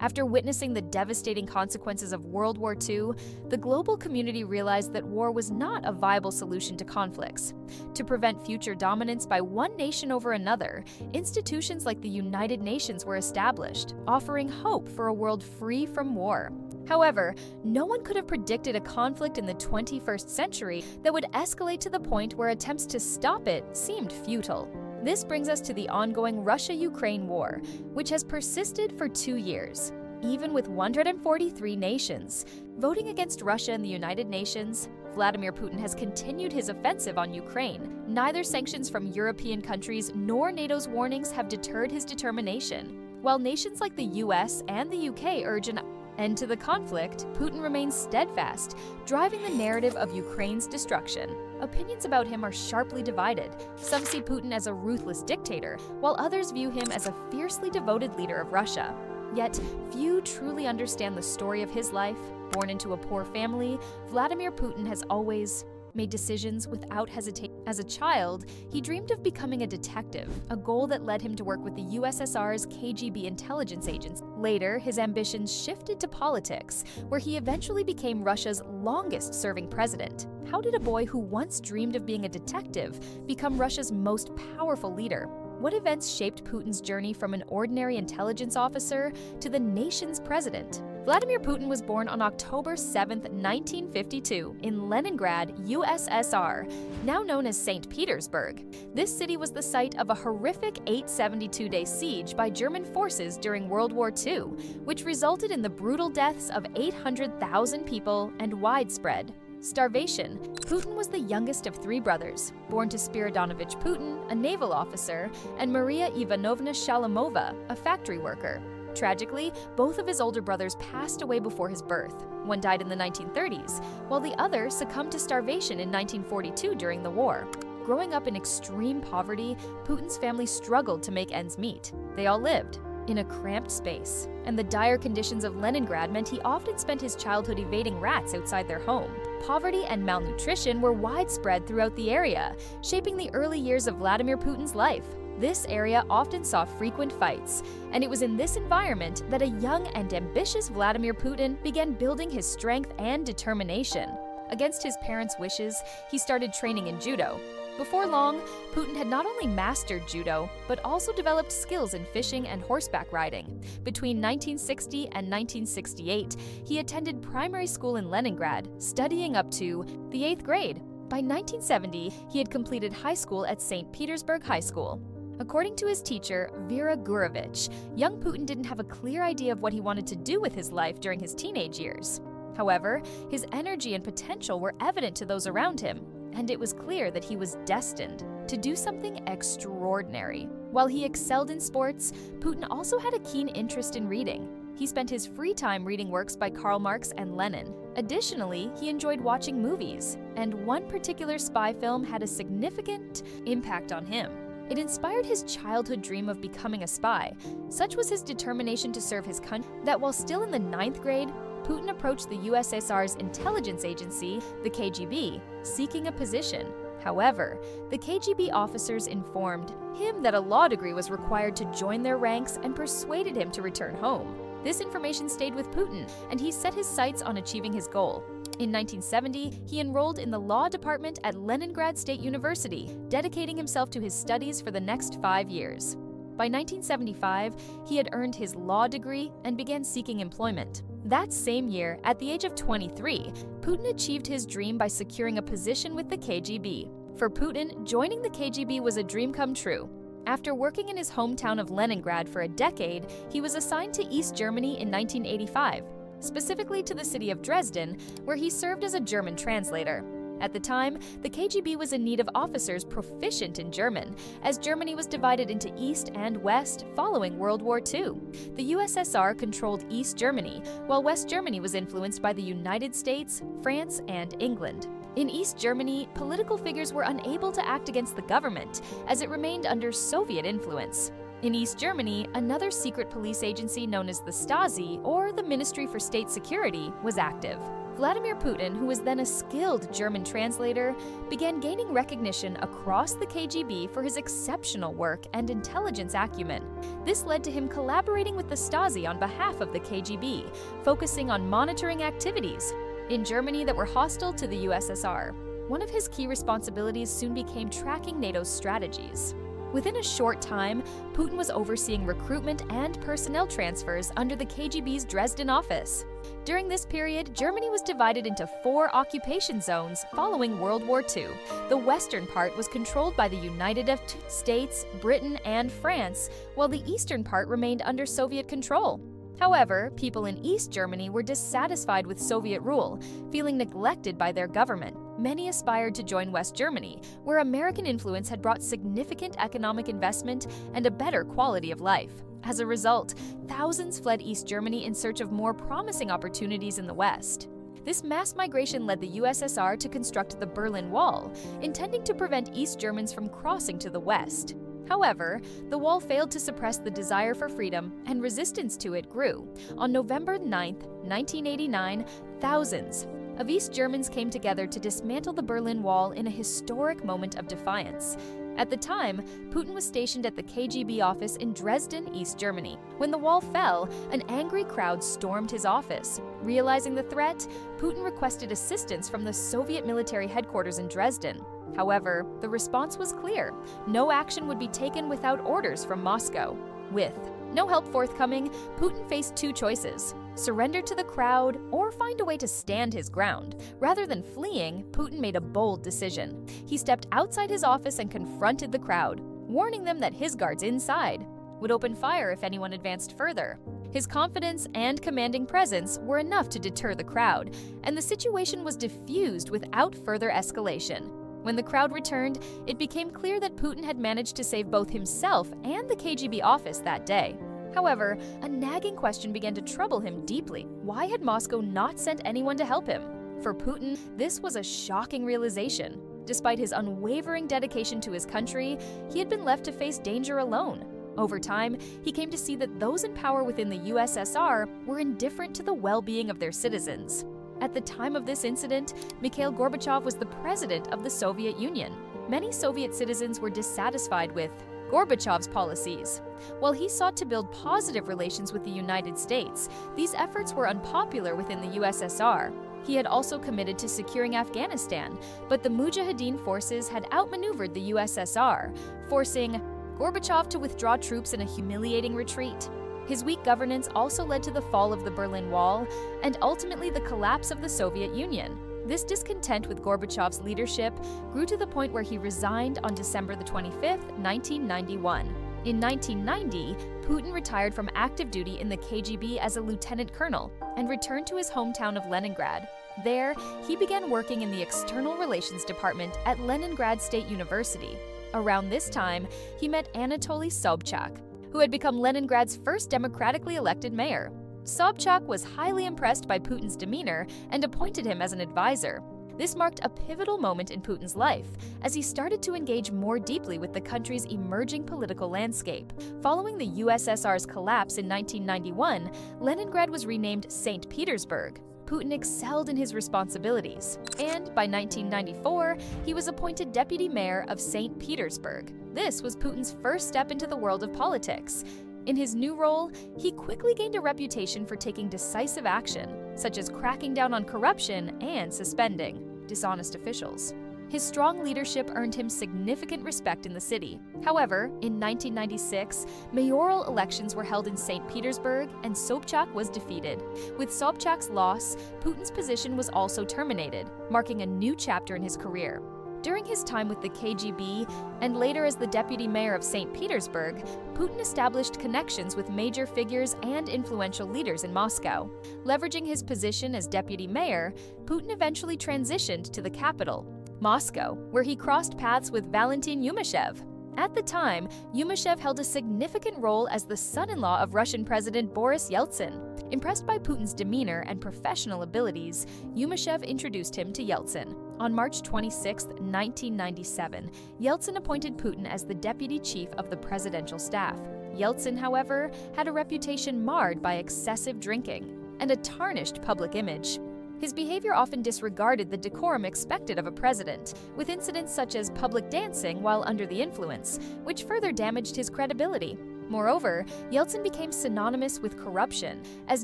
After witnessing the devastating consequences of World War II, the global community realized that war was not a viable solution to conflicts. To prevent future dominance by one nation over another, institutions like the United Nations were established, offering hope for a world free from war. However, no one could have predicted a conflict in the 21st century that would escalate to the point where attempts to stop it seemed futile. This brings us to the ongoing Russia-Ukraine war, which has persisted for 2 years. Even with 143 nations voting against Russia in the United Nations, Vladimir Putin has continued his offensive on Ukraine. Neither sanctions from European countries nor NATO's warnings have deterred his determination. While nations like the US and the UK urge an end to the conflict, Putin remains steadfast, driving the narrative of Ukraine's destruction. Opinions about him are sharply divided. Some see Putin as a ruthless dictator, while others view him as a fiercely devoted leader of Russia. Yet, few truly understand the story of his life. Born into a poor family, Vladimir Putin has always made decisions without hesitation. As a child, he dreamed of becoming a detective, a goal that led him to work with the USSR's KGB intelligence agents. Later, his ambitions shifted to politics, where he eventually became Russia's longest-serving president. How did a boy who once dreamed of being a detective become Russia's most powerful leader? What events shaped Putin's journey from an ordinary intelligence officer to the nation's president? Vladimir Putin was born on October 7, 1952, in Leningrad, USSR, now known as St. Petersburg. This city was the site of a horrific 872-day siege by German forces during World War II, which resulted in the brutal deaths of 800,000 people and widespread starvation. Putin was the youngest of 3 brothers, born to Spiridonovich Putin, a naval officer, and Maria Ivanovna Shalamova, a factory worker. Tragically, both of his older brothers passed away before his birth. One died in the 1930s, while the other succumbed to starvation in 1942 during the war. Growing up in extreme poverty, Putin's family struggled to make ends meet. They all lived in a cramped space, and the dire conditions of Leningrad meant he often spent his childhood evading rats outside their home. Poverty and malnutrition were widespread throughout the area, shaping the early years of Vladimir Putin's life. This area often saw frequent fights, and it was in this environment that a young and ambitious Vladimir Putin began building his strength and determination. Against his parents' wishes, he started training in judo. Before long, Putin had not only mastered judo, but also developed skills in fishing and horseback riding. Between 1960 and 1968, he attended primary school in Leningrad, studying up to the 8th grade. By 1970, he had completed high school at St. Petersburg High School. According to his teacher, Vera Gurevich, young Putin didn't have a clear idea of what he wanted to do with his life during his teenage years. However, his energy and potential were evident to those around him, and it was clear that he was destined to do something extraordinary. While he excelled in sports, Putin also had a keen interest in reading. He spent his free time reading works by Karl Marx and Lenin. Additionally, he enjoyed watching movies, and one particular spy film had a significant impact on him. It inspired his childhood dream of becoming a spy. Such was his determination to serve his country that while still in the 9th grade, Putin approached the USSR's intelligence agency, the KGB, seeking a position. However, the KGB officers informed him that a law degree was required to join their ranks and persuaded him to return home. This information stayed with Putin, and he set his sights on achieving his goal. In 1970, he enrolled in the law department at Leningrad State University, dedicating himself to his studies for the next 5 years. By 1975, he had earned his law degree and began seeking employment. That same year, at the age of 23, Putin achieved his dream by securing a position with the KGB. For Putin, joining the KGB was a dream come true. After working in his hometown of Leningrad for a decade, he was assigned to East Germany in 1985, specifically to the city of Dresden, where he served as a German translator. At the time, the KGB was in need of officers proficient in German, as Germany was divided into East and West following World War II. The USSR controlled East Germany, while West Germany was influenced by the United States, France, and England. In East Germany, political figures were unable to act against the government, as it remained under Soviet influence. In East Germany, another secret police agency known as the Stasi, or the Ministry for State Security, was active. Vladimir Putin, who was then a skilled German translator, began gaining recognition across the KGB for his exceptional work and intelligence acumen. This led to him collaborating with the Stasi on behalf of the KGB, focusing on monitoring activities in Germany that were hostile to the USSR. One of his key responsibilities soon became tracking NATO's strategies. Within a short time, Putin was overseeing recruitment and personnel transfers under the KGB's Dresden office. During this period, Germany was divided into 4 occupation zones following World War II. The western part was controlled by the United States, Britain, and France, while the eastern part remained under Soviet control. However, people in East Germany were dissatisfied with Soviet rule, feeling neglected by their government. Many aspired to join West Germany, where American influence had brought significant economic investment and a better quality of life. As a result, thousands fled East Germany in search of more promising opportunities in the West. This mass migration led the USSR to construct the Berlin Wall, intending to prevent East Germans from crossing to the West. However, the wall failed to suppress the desire for freedom, and resistance to it grew. On November 9, 1989, thousands of East Germans came together to dismantle the Berlin Wall in a historic moment of defiance. At the time, Putin was stationed at the KGB office in Dresden, East Germany. When the wall fell, an angry crowd stormed his office. Realizing the threat, Putin requested assistance from the Soviet military headquarters in Dresden. However, the response was clear. No action would be taken without orders from Moscow. With no help forthcoming, Putin faced 2 choices: surrender to the crowd or find a way to stand his ground. Rather than fleeing, Putin made a bold decision. He stepped outside his office and confronted the crowd, warning them that his guards inside would open fire if anyone advanced further. His confidence and commanding presence were enough to deter the crowd, and the situation was diffused without further escalation. When the crowd returned, it became clear that Putin had managed to save both himself and the KGB office that day. However, a nagging question began to trouble him deeply. Why had Moscow not sent anyone to help him? For Putin, this was a shocking realization. Despite his unwavering dedication to his country, he had been left to face danger alone. Over time, he came to see that those in power within the USSR were indifferent to the well-being of their citizens. At the time of this incident, Mikhail Gorbachev was the president of the Soviet Union. Many Soviet citizens were dissatisfied with Gorbachev's policies. While he sought to build positive relations with the United States, these efforts were unpopular within the USSR. He had also committed to securing Afghanistan, but the Mujahideen forces had outmaneuvered the USSR, forcing Gorbachev to withdraw troops in a humiliating retreat. His weak governance also led to the fall of the Berlin Wall and ultimately the collapse of the Soviet Union. This discontent with Gorbachev's leadership grew to the point where he resigned on December 25, 1991. In 1990, Putin retired from active duty in the KGB as a lieutenant colonel and returned to his hometown of Leningrad. There, he began working in the External Relations Department at Leningrad State University. Around this time, he met Anatoly Sobchak, who had become Leningrad's first democratically elected mayor. Sobchak was highly impressed by Putin's demeanor and appointed him as an advisor. This marked a pivotal moment in Putin's life, as he started to engage more deeply with the country's emerging political landscape. Following the USSR's collapse in 1991, Leningrad was renamed St. Petersburg. Putin excelled in his responsibilities, and by 1994, he was appointed deputy mayor of St. Petersburg. This was Putin's first step into the world of politics. In his new role, he quickly gained a reputation for taking decisive action, such as cracking down on corruption and suspending dishonest officials. His strong leadership earned him significant respect in the city. However, in 1996, mayoral elections were held in St. Petersburg, and Sobchak was defeated. With Sobchak's loss, Putin's position was also terminated, marking a new chapter in his career. During his time with the KGB, and later as the deputy mayor of St. Petersburg, Putin established connections with major figures and influential leaders in Moscow. Leveraging his position as deputy mayor, Putin eventually transitioned to the capital, Moscow, where he crossed paths with Valentin Yumashev. At the time, Yumashev held a significant role as the son-in-law of Russian President Boris Yeltsin. Impressed by Putin's demeanor and professional abilities, Yumashev introduced him to Yeltsin. On March 26, 1997, Yeltsin appointed Putin as the deputy chief of the presidential staff. Yeltsin, however, had a reputation marred by excessive drinking and a tarnished public image. His behavior often disregarded the decorum expected of a president, with incidents such as public dancing while under the influence, which further damaged his credibility. Moreover, Yeltsin became synonymous with corruption, as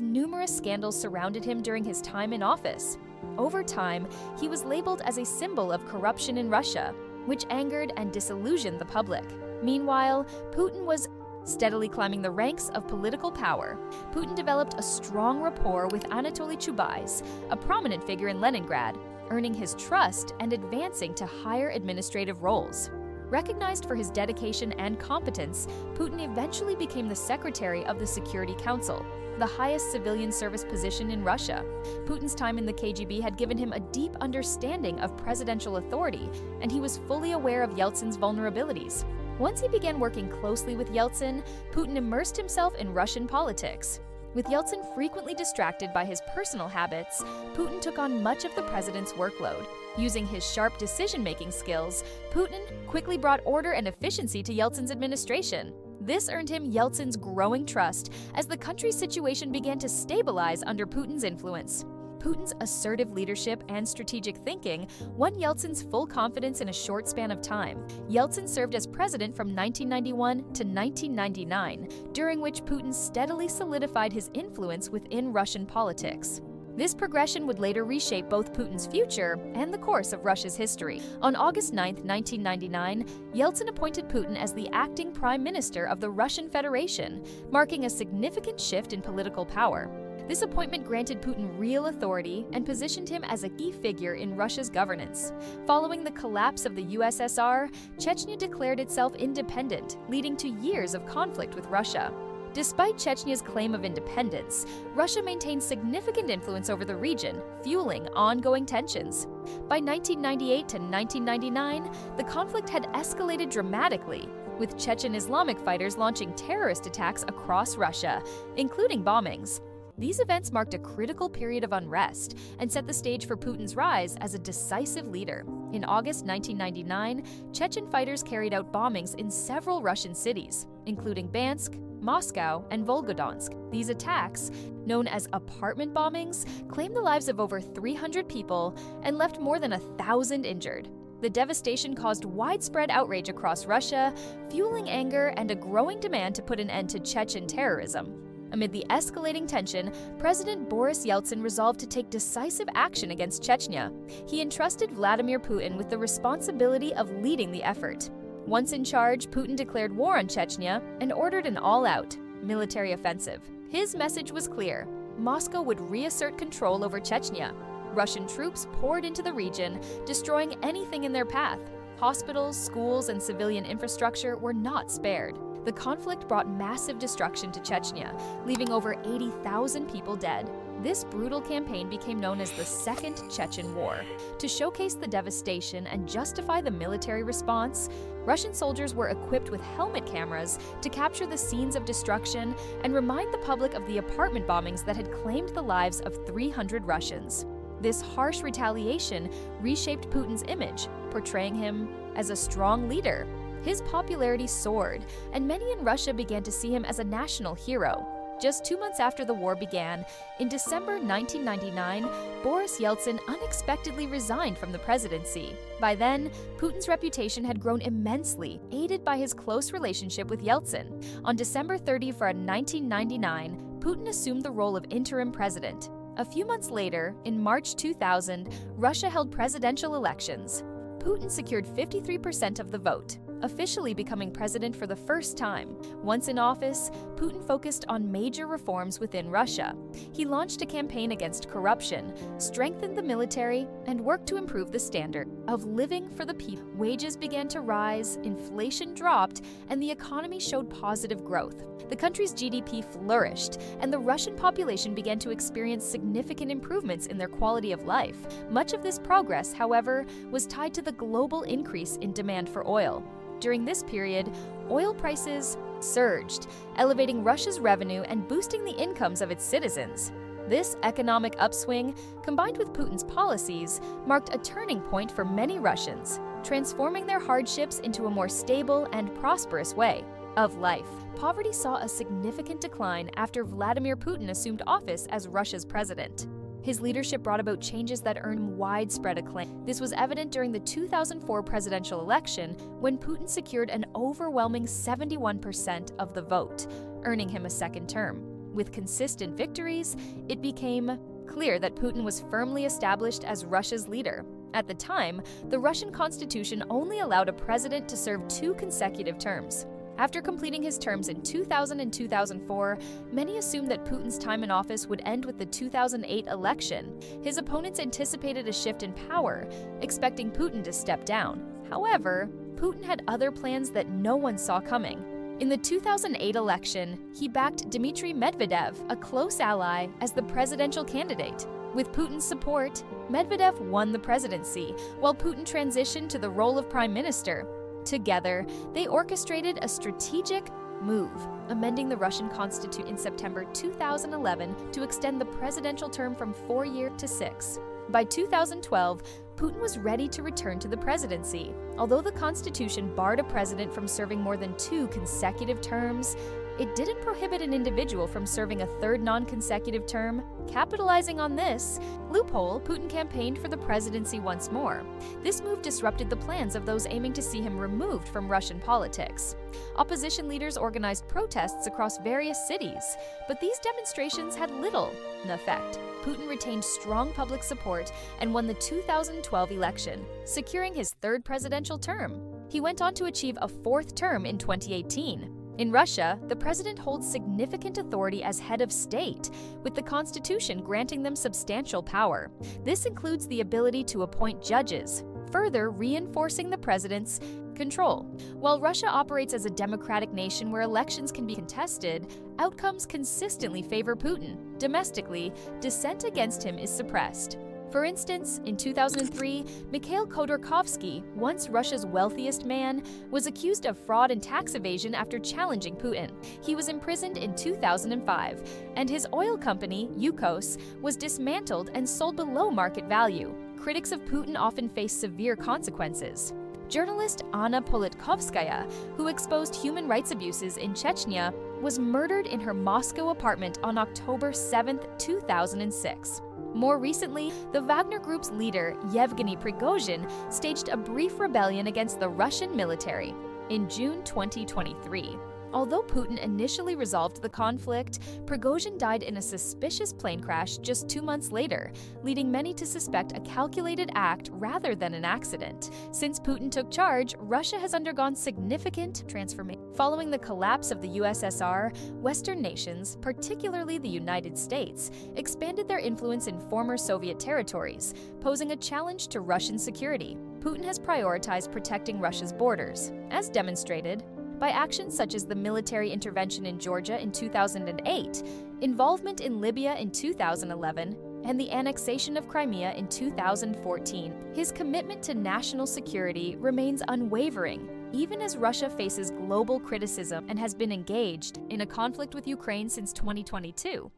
numerous scandals surrounded him during his time in office. Over time, he was labeled as a symbol of corruption in Russia, which angered and disillusioned the public. Meanwhile, Putin was steadily climbing the ranks of political power. Putin developed a strong rapport with Anatoly Chubais, a prominent figure in Leningrad, earning his trust and advancing to higher administrative roles. Recognized for his dedication and competence, Putin eventually became the secretary of the Security Council, the highest civilian service position in Russia. Putin's time in the KGB had given him a deep understanding of presidential authority, and he was fully aware of Yeltsin's vulnerabilities. Once he began working closely with Yeltsin, Putin immersed himself in Russian politics. With Yeltsin frequently distracted by his personal habits, Putin took on much of the president's workload. Using his sharp decision-making skills, Putin quickly brought order and efficiency to Yeltsin's administration. This earned him Yeltsin's growing trust as the country's situation began to stabilize under Putin's influence. Putin's assertive leadership and strategic thinking won Yeltsin's full confidence in a short span of time. Yeltsin served as president from 1991 to 1999, during which Putin steadily solidified his influence within Russian politics. This progression would later reshape both Putin's future and the course of Russia's history. On August 9, 1999, Yeltsin appointed Putin as the acting prime minister of the Russian Federation, marking a significant shift in political power. This appointment granted Putin real authority and positioned him as a key figure in Russia's governance. Following the collapse of the USSR, Chechnya declared itself independent, leading to years of conflict with Russia. Despite Chechnya's claim of independence, Russia maintained significant influence over the region, fueling ongoing tensions. By 1998 to 1999, the conflict had escalated dramatically, with Chechen Islamic fighters launching terrorist attacks across Russia, including bombings. These events marked a critical period of unrest and set the stage for Putin's rise as a decisive leader. In August 1999, Chechen fighters carried out bombings in several Russian cities, including Bansk, Moscow, and Volgodonsk. These attacks, known as apartment bombings, claimed the lives of over 300 people and left more than 1,000 injured. The devastation caused widespread outrage across Russia, fueling anger and a growing demand to put an end to Chechen terrorism. Amid the escalating tension, President Boris Yeltsin resolved to take decisive action against Chechnya. He entrusted Vladimir Putin with the responsibility of leading the effort. Once in charge, Putin declared war on Chechnya and ordered an all-out military offensive. His message was clear: Moscow would reassert control over Chechnya. Russian troops poured into the region, destroying anything in their path. Hospitals, schools, and civilian infrastructure were not spared. The conflict brought massive destruction to Chechnya, leaving over 80,000 people dead. This brutal campaign became known as the Second Chechen War. To showcase the devastation and justify the military response, Russian soldiers were equipped with helmet cameras to capture the scenes of destruction and remind the public of the apartment bombings that had claimed the lives of 300 Russians. This harsh retaliation reshaped Putin's image, portraying him as a strong leader. His popularity soared, and many in Russia began to see him as a national hero. Just 2 months after the war began, in December 1999, Boris Yeltsin unexpectedly resigned from the presidency. By then, Putin's reputation had grown immensely, aided by his close relationship with Yeltsin. On December 30, 1999, Putin assumed the role of interim president. A few months later, in March 2000, Russia held presidential elections. Putin secured 53% of the vote, officially becoming president for the first time. Once in office, Putin focused on major reforms within Russia. He launched a campaign against corruption, strengthened the military, and worked to improve the standard of living for the people. Wages began to rise, inflation dropped, and the economy showed positive growth. The country's GDP flourished, and the Russian population began to experience significant improvements in their quality of life. Much of this progress, however, was tied to the global increase in demand for oil. During this period, oil prices surged, elevating Russia's revenue and boosting the incomes of its citizens. This economic upswing, combined with Putin's policies, marked a turning point for many Russians, transforming their hardships into a more stable and prosperous way of life. Poverty saw a significant decline after Vladimir Putin assumed office as Russia's president. His leadership brought about changes that earned him widespread acclaim. This was evident during the 2004 presidential election, when Putin secured an overwhelming 71% of the vote, earning him a second term. With consistent victories, it became clear that Putin was firmly established as Russia's leader. At the time, the Russian constitution only allowed a president to serve 2 consecutive terms. After completing his terms in 2000 and 2004, many assumed that Putin's time in office would end with the 2008 election. His opponents anticipated a shift in power, expecting Putin to step down. However, Putin had other plans that no one saw coming. In the 2008 election, he backed Dmitry Medvedev, a close ally, as the presidential candidate. With Putin's support, Medvedev won the presidency, while Putin transitioned to the role of prime minister. Together, they orchestrated a strategic move, amending the Russian constitution in September 2011 to extend the presidential term from 4 years to 6. By 2012, Putin was ready to return to the presidency. Although the constitution barred a president from serving more than 2 consecutive terms, it didn't prohibit an individual from serving a third non-consecutive term. Capitalizing on this loophole, Putin campaigned for the presidency once more. This move disrupted the plans of those aiming to see him removed from Russian politics. Opposition leaders organized protests across various cities, but these demonstrations had little effect. Putin retained strong public support and won the 2012 election, securing his third presidential term. He went on to achieve a 4th term in 2018. In Russia, the president holds significant authority as head of state, with the constitution granting them substantial power. This includes the ability to appoint judges, further reinforcing the president's control. While Russia operates as a democratic nation where elections can be contested, outcomes consistently favor Putin. Domestically, dissent against him is suppressed. For instance, in 2003, Mikhail Khodorkovsky, once Russia's wealthiest man, was accused of fraud and tax evasion after challenging Putin. He was imprisoned in 2005, and his oil company, Yukos, was dismantled and sold below market value. Critics of Putin often face severe consequences. Journalist Anna Politkovskaya, who exposed human rights abuses in Chechnya, was murdered in her Moscow apartment on October 7, 2006. More recently, the Wagner Group's leader, Yevgeny Prigozhin, staged a brief rebellion against the Russian military in June 2023. Although Putin initially resolved the conflict, Prigozhin died in a suspicious plane crash just 2 months later, leading many to suspect a calculated act rather than an accident. Since Putin took charge, Russia has undergone significant transformation. Following the collapse of the USSR, Western nations, particularly the United States, expanded their influence in former Soviet territories, posing a challenge to Russian security. Putin has prioritized protecting Russia's borders, as demonstrated by actions such as the military intervention in Georgia in 2008, involvement in Libya in 2011, and the annexation of Crimea in 2014. His commitment to national security remains unwavering, even as Russia faces global criticism and has been engaged in a conflict with Ukraine since 2022.